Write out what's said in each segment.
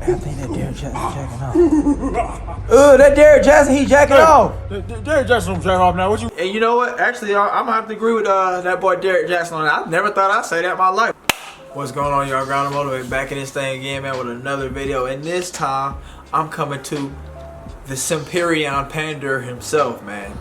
I think that Derrick Jackson jacking off. That Derrick Jackson, he jacking off. Derrick Jackson don't jack off now. What you? And you know what? Actually, I'm gonna have to agree with that boy Derrick Jackson on that. I never thought I'd say that in my life. What's going on, y'all? Ground and Motivate back in this thing again, man, with another video. And this time, I'm coming to the Semperion Pander himself, man.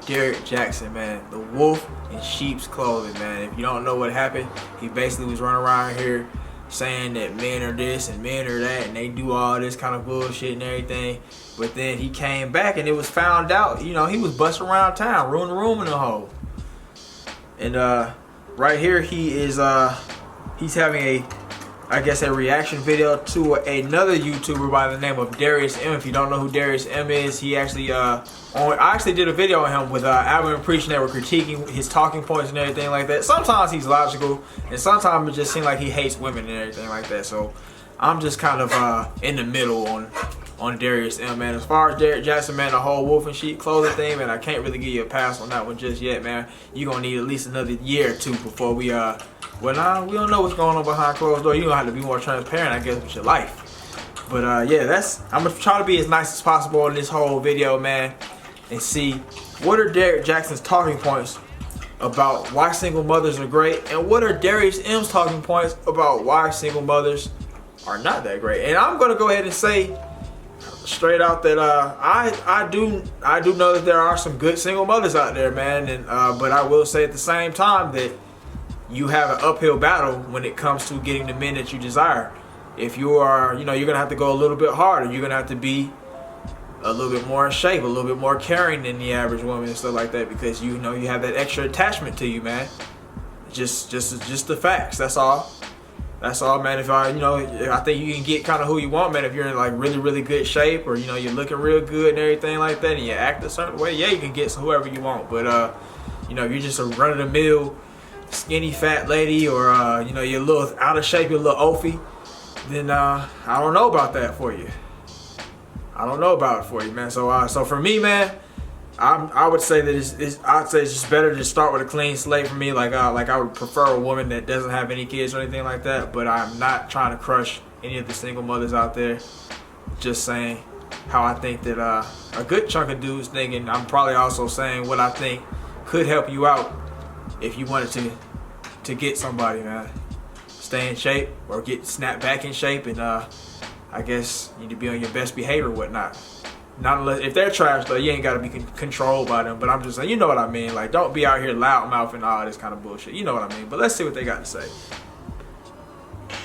Derrick Jackson, man. The wolf in sheep's clothing, man. If you don't know what happened, he basically was running around here saying that men are this and men are that and they do all this kind of bullshit and everything. But then he came back and it was found out, you know, he was busting around town, ruining the room in the hole. And right here he is he's having a reaction video to another YouTuber by the name of Darius M. If you don't know who Darius M is, he actually I actually did a video on him with Alvin and Preaching that were critiquing his talking points and everything like that. Sometimes he's logical, and sometimes it just seems like he hates women and everything like that. So I'm just kind of in the middle on Darius M, man. As far as Derrick Jackson, man, the whole wolf and sheep clothing thing, man, I can't really give you a pass on that one just yet, man. You're gonna need at least another year or two before we well, nah, we don't know what's going on behind closed doors. You're gonna have to be more transparent, I guess, with your life. But yeah, I'm gonna try to be as nice as possible in this whole video, man, and see what are Derrick Jackson's talking points about why single mothers are great, and what are Darius M's talking points about why single mothers are not that great. And I'm gonna go ahead and say straight out that I do know that there are some good single mothers out there, man, and but I will say at the same time that you have an uphill battle when it comes to getting the men that you desire. If you are, you know, you're gonna have to go a little bit harder. You're gonna have to be a little bit more in shape, a little bit more caring than the average woman and stuff like that, because you know you have that extra attachment to you, man. Just the facts. That's all. That's all, man. If I think you can get kind of who you want, man. If you're in like really good shape, or you know you're looking real good and everything like that, and you act a certain way, yeah, you can get whoever you want. But you know, if you're just a run-of-the-mill skinny fat lady, or you know, you're a little out of shape, you're a little oafy, then I don't know about that for you. I don't know about it for you, man. So for me, man, I would say that I'd say it's just better to start with a clean slate for me. Like I would prefer a woman that doesn't have any kids or anything like that. But I'm not trying to crush any of the single mothers out there. Just saying how I think that a good chunk of dudes think, and I'm probably also saying what I think could help you out if you wanted to get somebody, man. Stay in shape or get snapped back in shape, and I guess you need to be on your best behavior or whatnot. Not unless, if they're trash though, you ain't gotta be controlled by them. But I'm just saying, you know what I mean. Like, don't be out here loudmouth and all this kind of bullshit. You know what I mean. But let's see what they got to say.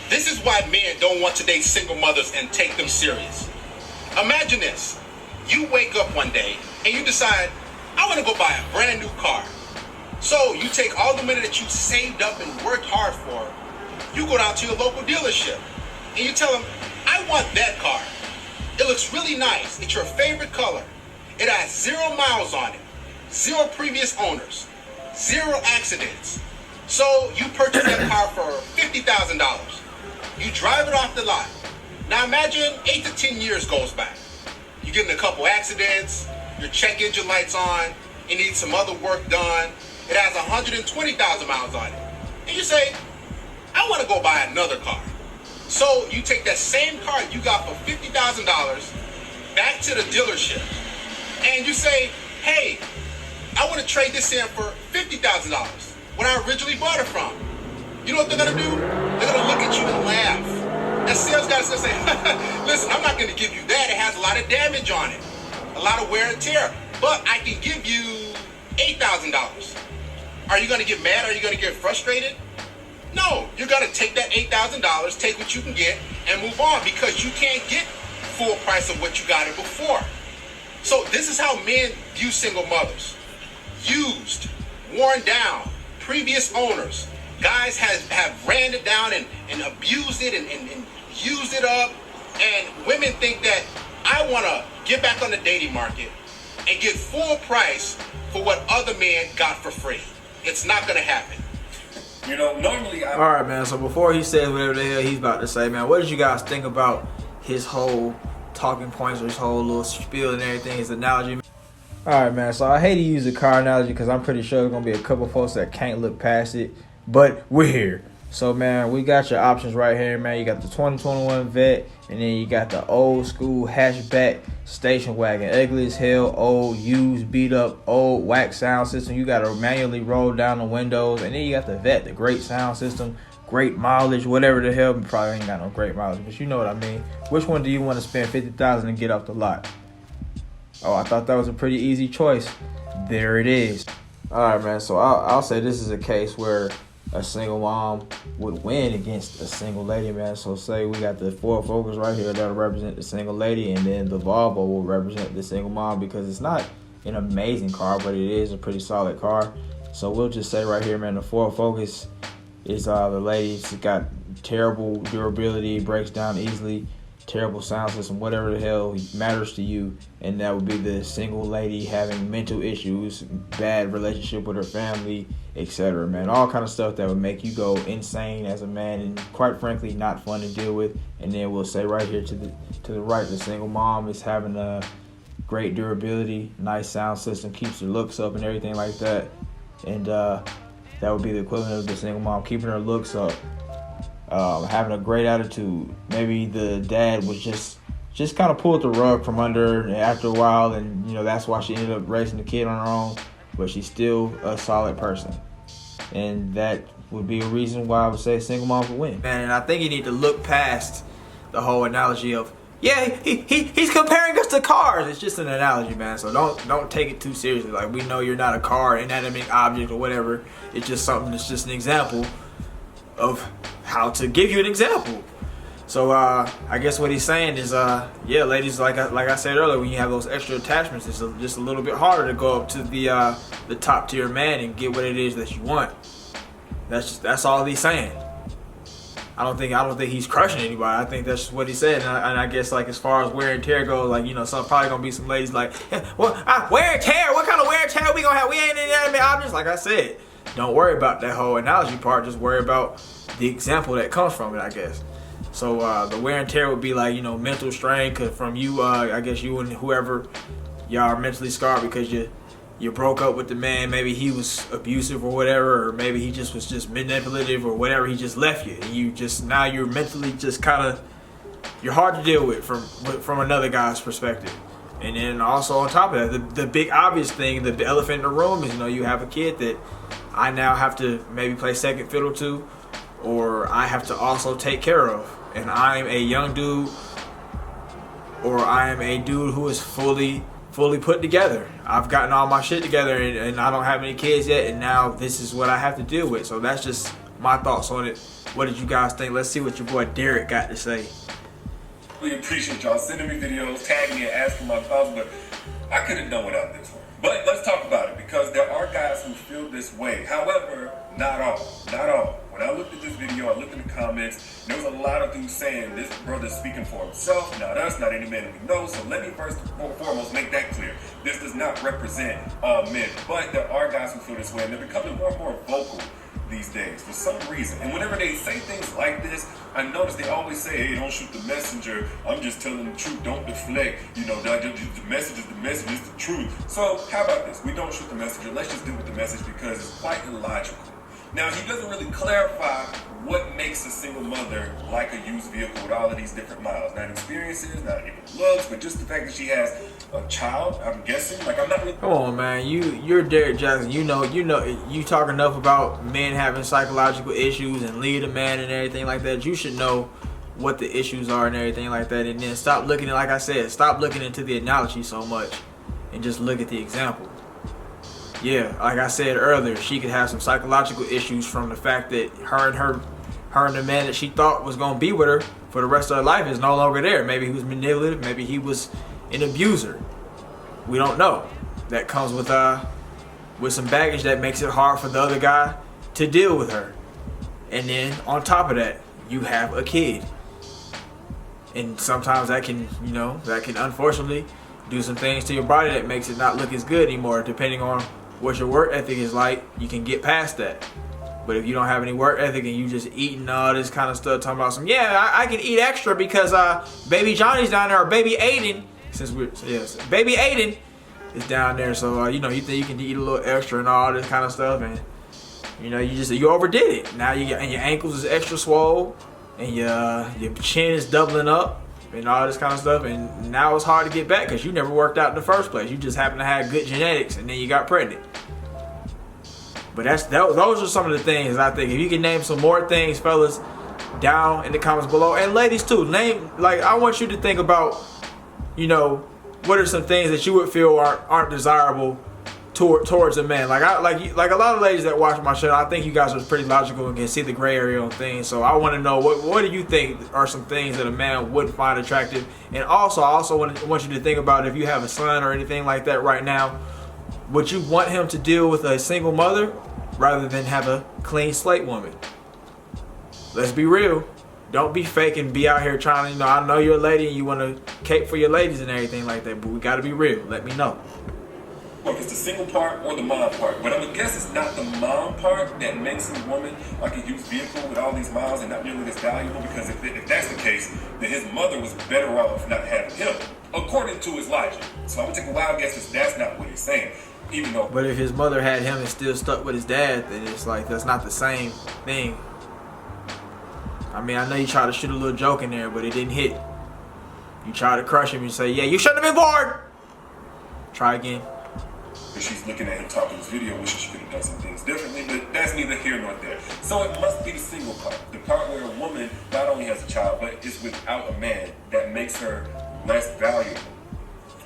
This is why men don't want to date single mothers and take them serious. Imagine this. You wake up one day and you decide, I want to go buy a brand new car. So you take all the money that you saved up and worked hard for, you go down to your local dealership and you tell them, I want that car. It looks really nice. It's your favorite color. It has 0 miles on it, 0 previous owners, 0 accidents. So you purchase that car for $50,000. You drive it off the lot. Now imagine 8 to 10 years goes by. You get in a couple accidents, your check engine light's on, you need some other work done. It has 120,000 miles on it. And you say, I want to go buy another car. So you take that same car you got for $50,000 back to the dealership. And you say, hey, I want to trade this in for $50,000 when I originally bought it from. You know what they're going to do? They're going to look at you and laugh. That sales guy's going to say, listen, I'm not going to give you that. It has a lot of damage on it, a lot of wear and tear. But I can give you $8,000. Are you going to get mad? Are you going to get frustrated? No, you're going to take that $8,000, take what you can get, and move on, because you can't get full price of what you got it before. So this is how men view single mothers. Used, worn down, previous owners. Guys have ran it down and abused it and used it up. And women think that I want to get back on the dating market and get full price for what other men got for free. It's not going to happen. You know, normally all right, man. So before he says whatever the hell he's about to say, man, what did you guys think about his whole talking points, or his whole little spiel and everything, his analogy? All right, man. So I hate to use the car analogy because I'm pretty sure there's gonna be a couple folks that can't look past it, but we're here. So, man, we got your options right here, man. You got the 2021 Vet, And then you got the old school hatchback station wagon, ugly as hell, old, used, beat up, old wax sound system. You gotta manually roll down the windows. And then you got the Vet, the great sound system, great mileage, whatever the hell. Probably ain't got no great mileage, but you know what I mean. Which one do you want to spend $50,000 and get off the lot? Oh, I thought that was a pretty easy choice. There it is. All right, man. So I'll say this is a case where a single mom would win against a single lady, man. So say we got the Ford Focus right here that'll represent the single lady, and then the Volvo will represent the single mom, because it's not an amazing car, but it is a pretty solid car. So we'll just say right here, man, the Ford Focus is the lady. She's got terrible durability, breaks down easily, terrible sound system, whatever the hell matters to you. And that would be the single lady having mental issues, bad relationship with her family, etc. Man, all kind of stuff that would make you go insane as a man, and quite frankly not fun to deal with. And then we'll say right here to the right, the single mom is having a great durability, nice sound system, keeps her looks up and everything like that. And that would be the equivalent of the single mom keeping her looks up, having a great attitude. Maybe the dad was just kind of pulled the rug from under her after a while, and that's why she ended up raising the kid on her own. But she's still a solid person, and that would be a reason why I would say single mom would win. Man, and I think you need to look past the whole analogy of, yeah, he's comparing us to cars. It's just an analogy, man. So don't take it too seriously. Like, we know you're not a car, inanimate object or whatever. It's just something that's just an example of how to give you an example. So I guess what he's saying is, yeah, ladies, like I said earlier, when you have those extra attachments, it's just a little bit harder to go up to the top tier man and get what it is that you want. That's all he's saying. I don't think he's crushing anybody. I think that's just what he said. And I guess, like, as far as wear and tear goes, like, some probably gonna be some ladies like, well, wear and tear. What kind of wear and tear we gonna have? We ain't inanimate objects. Like I said, don't worry about that whole analogy part. Just worry about the example that comes from it, I guess. So the wear and tear would be like, mental strain from you. I guess you and whoever, y'all are mentally scarred because you broke up with the man. Maybe he was abusive or whatever, or maybe he just was just manipulative or whatever. He just left you, and now you're mentally just kind of, you're hard to deal with from another guy's perspective. And then also on top of that, the big obvious thing, the elephant in the room is, you have a kid that I now have to maybe play second fiddle to, or I have to also take care of. And I'm a young dude, or I am a dude who is fully put together. I've gotten all my shit together, and I don't have any kids yet, and now this is what I have to deal with. So that's just my thoughts on it. What did you guys think? Let's see what your boy Derrick got to say. Really appreciate y'all sending me videos, tagging me, and asking my thoughts, but I could have done without this one. But let's talk about it, because there are guys who feel this way. However, not all. When I looked at this video, I looked in the comments, there was a lot of dudes saying this brother's speaking for himself, not us, not any man we know. So let me first and foremost make that clear. This does not represent all men, but there are guys who feel this way, and they're becoming more and more vocal these days for some reason. And whenever they say things like this, I notice they always say, hey, don't shoot the messenger. I'm just telling the truth. Don't deflect. The message is the message, is the truth. So how about this? We don't shoot the messenger. Let's just deal with the message, because it's quite illogical. Now, he doesn't really clarify what makes a single mother like a used vehicle with all of these different miles. Not experiences, not even looks, but just the fact that she has a child, I'm guessing. Like, I'm not really... Come on, man. You're Derrick Jackson. You talk enough about men having psychological issues and lead a man and everything like that. You should know what the issues are and everything like that. And then stop looking at, like I said, stop looking into the analogy so much and just look at the example. Yeah, like I said earlier, she could have some psychological issues from the fact that her and the man that she thought was gonna be with her for the rest of her life is no longer there. Maybe he was manipulative, maybe he was an abuser. We don't know. That comes with some baggage that makes it hard for the other guy to deal with her. And then on top of that, you have a kid. And sometimes that can unfortunately do some things to your body that makes it not look as good anymore. Depending on what your work ethic is like, you can get past that. But if you don't have any work ethic and you just eating all this kind of stuff, talking about I can eat extra because baby Johnny's down there, or baby Aiden, baby Aiden is down there, so you think you can eat a little extra and all this kind of stuff, and you overdid it. Now your ankles is extra swole, and your chin is doubling up, and all this kind of stuff, and now it's hard to get back because you never worked out in the first place. You just happen to have good genetics, and then you got pregnant. But those are some of the things I think. If you can name some more things, fellas, down in the comments below, and ladies too, I want you to think about, you know, what are some things that you would feel aren't desirable towards a man. Like a lot of ladies that watch my channel, I think you guys are pretty logical and can see the gray area on things. So I want to know what do you think are some things that a man would find attractive. And also I also want you to think about, if you have a son or anything like that right now, would you want him to deal with a single mother rather than have a clean slate woman? Let's be real. Don't be fake and be out here trying to, you know, I know you're a lady and you want to cape for your ladies and everything like that, but we got to be real. Let me know. If it's the single part or the mom part. But I'm gonna guess it's not the mom part that makes a woman like a used vehicle with all these miles and not nearly as valuable, because if that's the case, then his mother was better off not having him, according to his logic. So I'm gonna take a wild guess that that's not what he's saying. Even though, but if his mother had him and still stuck with his dad, then it's like that's not the same thing. I mean, I know you tried to shoot a little joke in there, but it didn't hit. You try to crush him and say, yeah, you shouldn't have been born. Try again. She's looking at him talking this video, wishing she could have done some things differently, but that's neither here nor there. So it must be the single part, the part where a woman not only has a child, but is without a man, that makes her less valuable.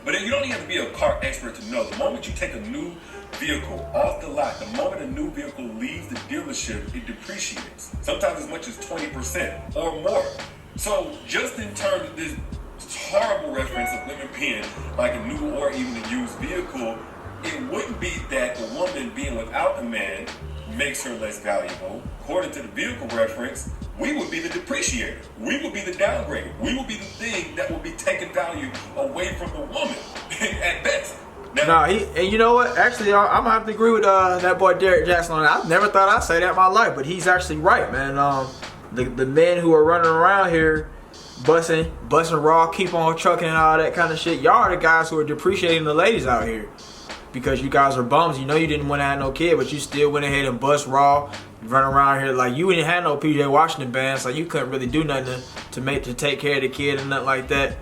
But you don't even have to be a car expert to know, the moment you take a new vehicle off the lot, the moment a new vehicle leaves the dealership, it depreciates, sometimes as much as 20% or more. So just in terms of this horrible reference of women being like a new or even a used vehicle, it wouldn't be that the woman being without a man makes her less valuable. According to the vehicle reference, we would be the depreciator. We would be the downgrader. We would be the thing that would be taking value away from the woman at best. Now, and you know what? Actually, I'm gonna have to agree with that boy Derrick Jackson on that. I never thought I'd say that in my life, but he's actually right, man. The men who are running around here busting raw, keep on trucking and all that kind of shit, y'all are the guys who are depreciating the ladies out here. Because you guys are bums. You know you didn't want to have no kid, but you still went ahead and bust raw, run around here like you didn't have no PJ Washington band, so you couldn't really do nothing to take care of the kid and nothing like that.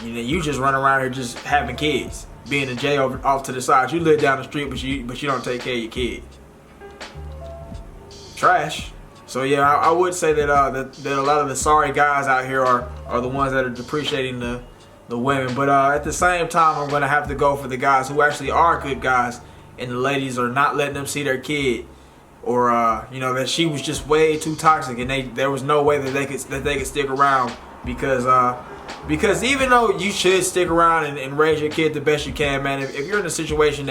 You know, you just run around here just having kids, being a J off to the side. You live down the street, but you don't take care of your kid. Trash. So yeah, I would say that that a lot of the sorry guys out here are the ones that are depreciating the women, but at the same time, I'm gonna have to go for the guys who actually are good guys, and the ladies are not letting them see their kid, or you know, that she was just way too toxic, and there was no way that they could stick around, because even though you should stick around and raise your kid the best you can, man, if you're in a situation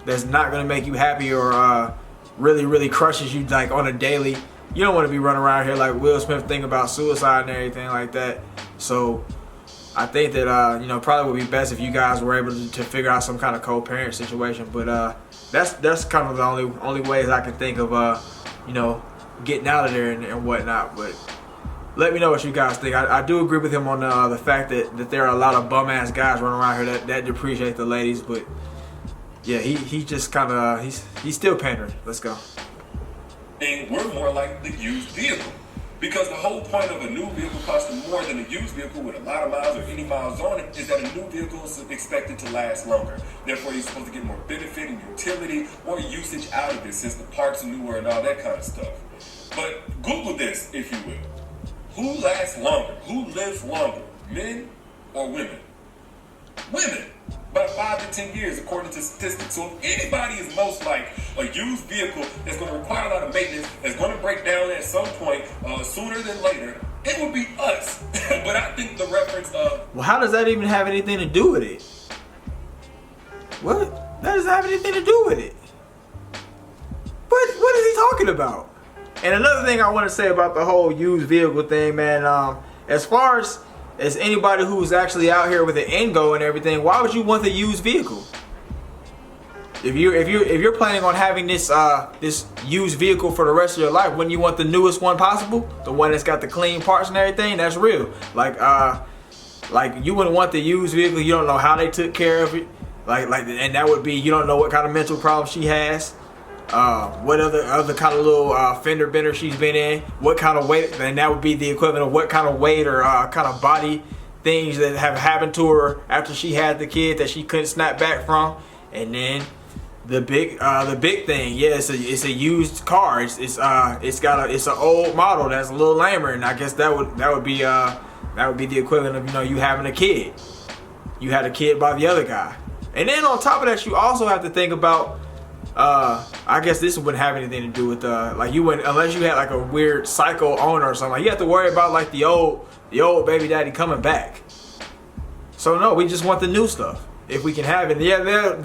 that's not gonna make you happy or really crushes you like on a daily, you don't want to be running around here like Will Smith thinking about suicide and everything like that. So I think that you know, probably would be best if you guys were able to figure out some kind of co-parent situation. But that's kind of the only ways I can think of you know, getting out of there and whatnot. But let me know what you guys think. I do agree with him on the fact that there are a lot of bum ass guys running around here that depreciate the ladies. But yeah, he just kind of he's still pandering. Let's go. And we're more like the used vehicle. Because the whole point of a new vehicle costing more than a used vehicle with a lot of miles or any miles on it is that a new vehicle is expected to last longer. Therefore, you're supposed to get more benefit and utility, more usage out of it since the parts are newer and all that kind of stuff. But Google this, if you will. Who lasts longer? Who lives longer? Men or women? Women. About 5 to 10 years, according to statistics. So if anybody is most like a used vehicle that's going to require a lot of maintenance, that's going to break down at some point sooner than later, it would be us. But I think the reference of... Well, how does that even have anything to do with it? What? That doesn't have anything to do with it. What is he talking about? And another thing I want to say about the whole used vehicle thing, man, as far as anybody who's actually out here with an end goal and everything, why would you want the used vehicle? If you're planning on having this this used vehicle for the rest of your life, wouldn't you want the newest one possible? The one that's got the clean parts and everything? That's real. Like you wouldn't want the used vehicle. You don't know how they took care of it. And that would be, you don't know what kind of mental problems she has. What other kind of little fender bender she's been in, what kind of weight, and that would be the equivalent of what kind of weight or kind of body things that have happened to her after she had the kid that she couldn't snap back from. And then the big thing, yeah, it's a used car. It's an old model that's a little lamer, and I guess that would be the equivalent of, you know, you having a kid. You had a kid by the other guy. And then on top of that, you also have to think about, I guess this wouldn't have anything to do with like you wouldn't, unless you had like a weird psycho owner or something. Like, you have to worry about like the old baby daddy coming back. So no, we just want the new stuff if we can have it. And yeah,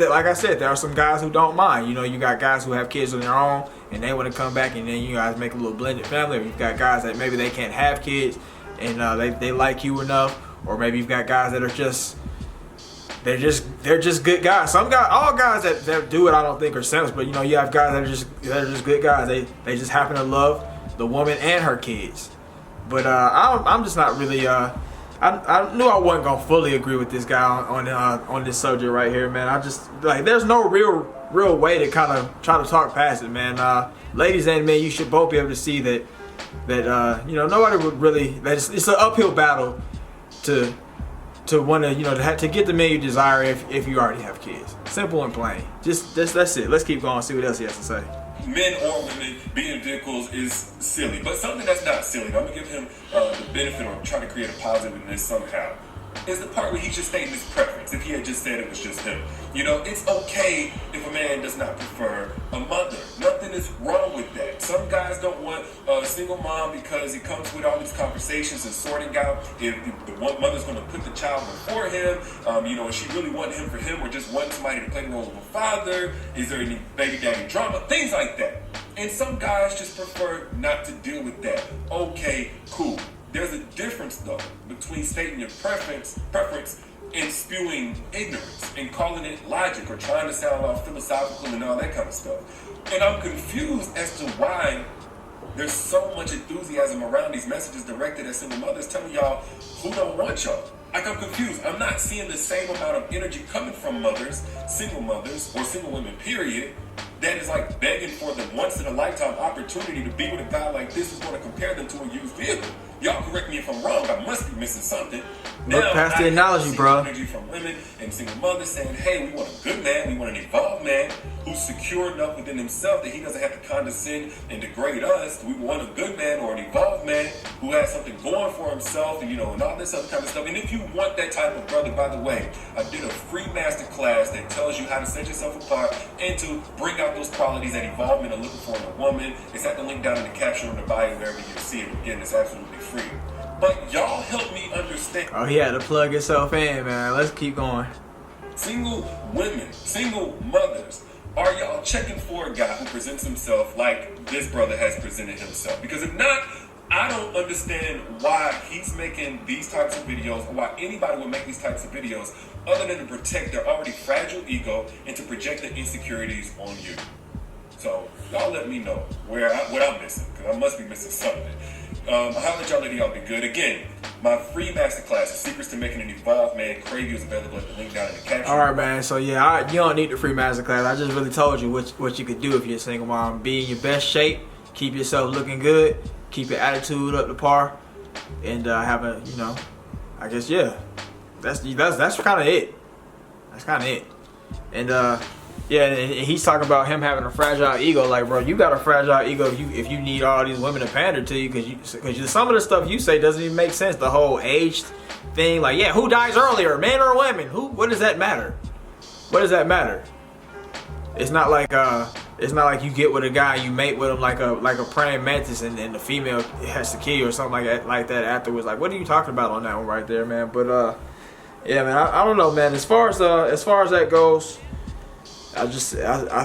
like I said, there are some guys who don't mind. You know, you got guys who have kids on their own and they want to come back, and then you guys make a little blended family. Or you've got guys that maybe they can't have kids and they like you enough, or maybe you've got guys that are just they're just good guys. Some guys, all guys that do it, I don't think are simps, but you know, you have guys that are just good guys. They just happen to love the woman and her kids. But I'm just not really. I knew I wasn't gonna fully agree with this guy on this subject right here, man. I just like, there's no real way to kind of try to talk past it, man. Ladies and men, you should both be able to see that you know, nobody would really. It's an uphill battle to want to, you know, to get the man you desire if you already have kids. Simple and plain. Just that's it. Let's keep going. See what else he has to say. Men or women being vehicles is silly, but something that's not silly, I'm gonna give him the benefit, or try to create a positive in this somehow, is the part where he's just stating his preference. If he had just said it was just him, you know, it's okay if a man does not prefer a mother. Nothing is wrong with that. Some guys don't want a single mom because it comes with all these conversations and sorting out if the one mother's going to put the child before him. You know, is she really wanting him for him, or just wanting somebody to play the role of a father? Is there any baby daddy drama? Things like that. And some guys just prefer not to deal with that. Okay, cool. There's a difference, though, between stating your preference and spewing ignorance and calling it logic, or trying to sound all philosophical and all that kind of stuff. And I'm confused as to why there's so much enthusiasm around these messages directed at single mothers telling y'all who don't want y'all. Like, I'm confused. I'm not seeing the same amount of energy coming from mothers, or single women, period, that is like begging for the once-in-a-lifetime opportunity to be with a guy like this who's going to compare them to a used vehicle. Y'all correct me if I'm wrong, I must be missing something. Look past the analogy, bro. Energy from women and single mothers saying, hey, we want a good man, we want an evolved man who's secure enough within himself that he doesn't have to condescend and degrade us. We want a good man or an evolved man who has something going for himself, and, you know, and all this other kind of stuff. And if you want that type of brother, by the way, I did a free masterclass that tells you how to set yourself apart and to bring out those qualities that evolved men are looking for in a woman. It's at the link down in the caption or in the bio, wherever you see it. Again, it's absolutely free. But y'all help me understand. Oh, he had to plug himself in, man. Let's keep going. Single women, single mothers, are y'all checking for a guy who presents himself like this brother has presented himself? Because if not, I don't understand why he's making these types of videos, or why anybody would make these types of videos, other than to protect their already fragile ego and to project their insecurities on you. So y'all let me know what I'm missing, because I must be missing something. I'll let y'all y'all be good. Again, my free masterclass, The Secrets to Making an Evolved Man, Crave, is available at the link down in the caption. All right, man. So yeah, you don't need the free masterclass. I just really told you what you could do if you're a single mom. Be in your best shape, keep yourself looking good, keep your attitude up to par, and have a, you know, I guess, yeah, that's kind of it. That's kind of it. And yeah, and he's talking about him having a fragile ego. Like, bro, you got a fragile ego if you need all these women to pander to you, because some of the stuff you say doesn't even make sense. The whole age thing, like, yeah, who dies earlier, men or women? What does that matter? What does that matter? It's not like you get with a guy, you mate with him like a praying mantis, and the female has to kill you or something like that afterwards. Like, what are you talking about on that one right there, man? But yeah, man, I don't know, man. As far as that goes, I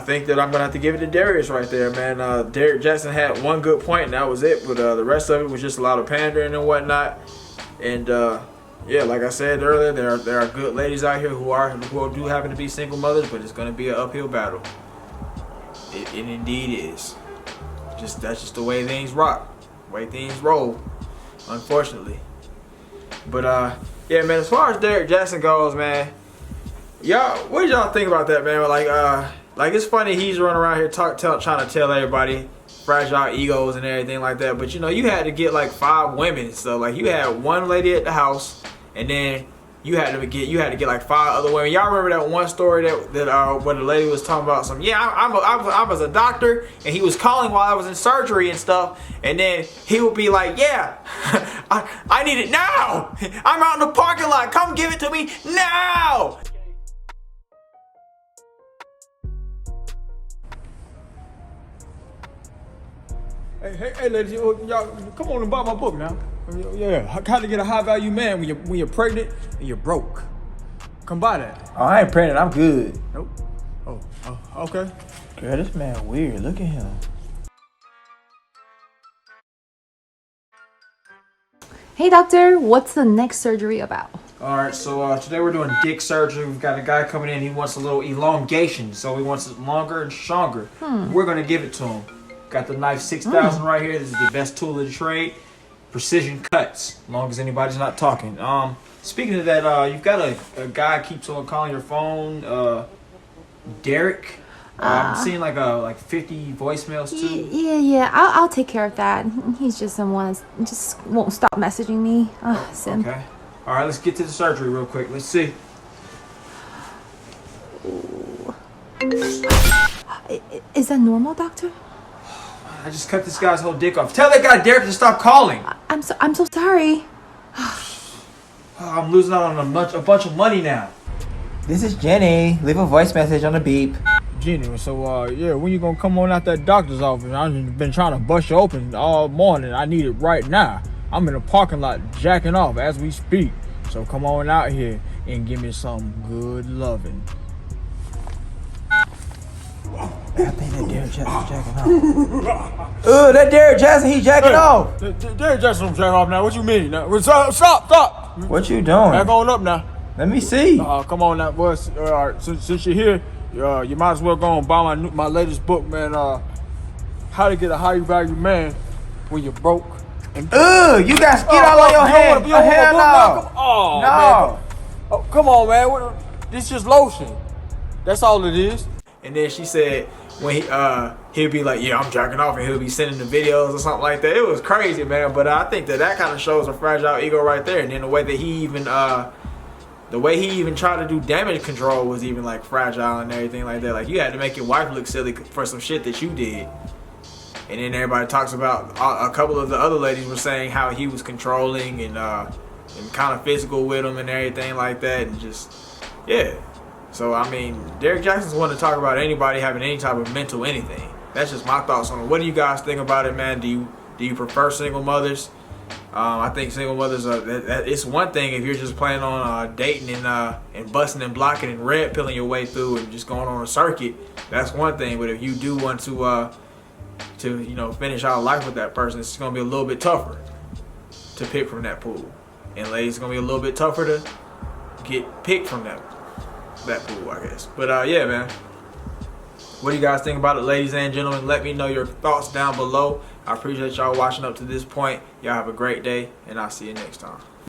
think that I'm gonna have to give it to Darius right there, man. Derrick Jaxn had one good point, and that was it. But the rest of it was just a lot of pandering and whatnot. And yeah, like I said earlier, there are good ladies out here who do happen to be single mothers, but it's gonna be an uphill battle. It indeed is. That's just the way things rock, the way things roll, unfortunately. But yeah, man. As far as Derrick Jaxn goes, man. Y'all, what did y'all think about that, man? Like it's funny he's running around here trying to tell everybody fragile egos and everything like that. But you know, you had to get like 5 women. So like, you had one lady at the house, and then you had to get like 5 other women. Y'all remember that one story that where the lady was talking about some? Yeah, I was a doctor, and he was calling while I was in surgery and stuff, and then he would be like, yeah, I need it now. I'm out in the parking lot. Come give it to me now. Hey, ladies, y'all, come on and buy my book now. Yeah, how to get a high value man when you're pregnant and you're broke. Come buy that. Oh, I ain't pregnant. I'm good. Nope. Oh, okay. Girl, this man weird. Look at him. Hey doctor, what's the next surgery about? All right, so today we're doing dick surgery. We've got a guy coming in. He wants a little elongation, so he wants it longer and stronger. We're gonna give it to him. Got the knife 6000 right here. This is the best tool of the trade. Precision cuts, as long as anybody's not talking. Speaking of that, you've got a guy keeps on calling your phone, Derrick. I'm seeing like 50 voicemails too. Yeah, I'll take care of that. He's just someone that just won't stop messaging me. Sim. Okay. All right, let's get to the surgery real quick. Let's see. Is that normal, doctor? I just cut this guy's whole dick off. Tell that guy Derrick to stop calling. I'm so sorry. I'm losing out on a bunch of money now. This is Jenny. Leave a voice message on the beep. Jenny, so yeah, when you gonna come on out that doctor's office? I've been trying to bust you open all morning. I need it right now. I'm in the parking lot jacking off as we speak. So come on out here and give me some good loving. I think that Derrick Jackson's jacking off. That Derrick Jackson, he's jacking off. Derrick Jackson jacking off now. What you mean? Now, stop. What you doing? Back on up now. Let me see. Come on now, boys. All right, since you're here, you might as well go and buy my latest book, man. How to Get a High Value Man When You're Broke. You got Skit all on your hand. Hell no. Oh, no. Man. Oh, come on, man. This just lotion. That's all it is. And then she said when he'll be like, yeah, I'm jacking off, and he'll be sending the videos or something like that. It was crazy, man. But I think that kind of shows a fragile ego right there. And then the way that he even tried to do damage control was even like fragile and everything like that. Like you had to make your wife look silly for some shit that you did. And then everybody talks about a couple of the other ladies were saying how he was controlling and kind of physical with them and everything like that, and just yeah. So I mean, Derrick Jackson's one to talk about anybody having any type of mental anything. That's just my thoughts on it. What do you guys think about it, man? Do you prefer single mothers? I think single mothers it's one thing if you're just planning on dating and busting and blocking and red pilling your way through and just going on a circuit. That's one thing. But if you do want to finish out life with that person, it's gonna be a little bit tougher to pick from that pool. And ladies, it's gonna be a little bit tougher to get picked from that pool, I guess. But yeah, man. What do you guys think about it, ladies and gentlemen? Let me know your thoughts down below. I appreciate y'all watching up to this point. Y'all have a great day, and I'll see you next time.